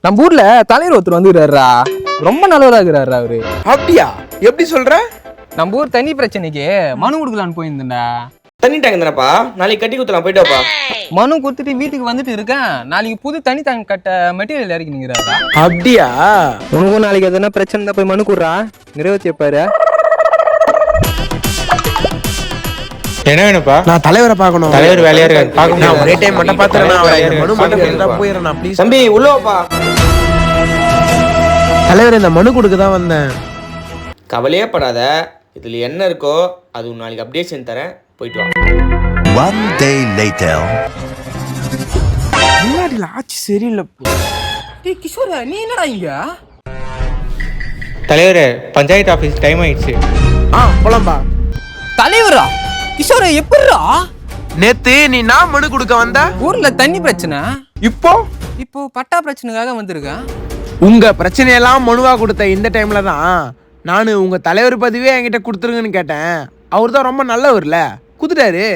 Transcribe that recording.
நம்ம ஊர்ல தலைவர் ஒருத்தர் வந்துக்கிறாருடா. ரொம்ப நல்லவரா இருக்கிறாரு அவரு. அப்படியா? எப்படி சொல்ற? நம்ம ஊர் தண்ணி பிரச்சனைக்கு மனு கொடுக்கலான்னு போயிருந்தேன்டா. தண்ணி டேங்க் தானப்பா, நாளைக்கு கட்டி குத்தலாம், போயிட்டு வாப்பா. மனு கொடுத்துட்டு வீட்டுக்கு வந்துட்டு இருக்கேன். நாளைக்கு புது தண்ணி டேங்க் கட்ட மெட்டீரியல் இறக்கி நிற்கிறாரா. அப்படியா? உனக்கும் நாளைக்கு எதனா பிரச்சனை தான் போய் மனு கொடுறா, நிறைவேற்றி வைப்பாரு. என்ன வேணுப்பா? நான் தலைவரை பார்க்கணும். தலைவர் வேலையா இருக்காரு, பார்க்க நான் முடியாது. ஒரே டைம் மட்டும் பார்த்துறேன். மனு மட்டும் கொடுத்தா போயிடுறேன் ப்ளீஸ். தம்பி உள்ள வாப்பா. தலைவர், இந்த மனு கொடுக்க தான் வந்தேன். கவலையே படாத, இதுல என்ன இருக்கோ அது நாளைக்கு அப்டேஷன் தரேன், போயிட்டு வா. One day later. முன்னாடில ஆச்சு சரியில்லை. டேய் கிஷோர், நீ என்னடா இங்க? தலைவர், பஞ்சாயத்து ஆபீஸ் டைம் ஆயிடுச்சு. போலாம்பா. தலைவரா? கிஷோர் எப்படிடா? நேத்து நீ நான் மனு கொடுக்க வந்த, ஊர்ல தண்ணி பிரச்சனை, இப்போ பட்டா பிரச்சனைக்காக வந்திருக்கேன். உங்க பிரச்சனையெல்லாம் மனுவா கொடுத்த இந்த டைம்ல தான் நான் உங்க தலைவர் பதவியே என்கிட்ட கொடுத்துருங்கன்னு கேட்டேன். அவர் தான் ரொம்ப நல்லவர்ல, குடுத்துட்டாரு.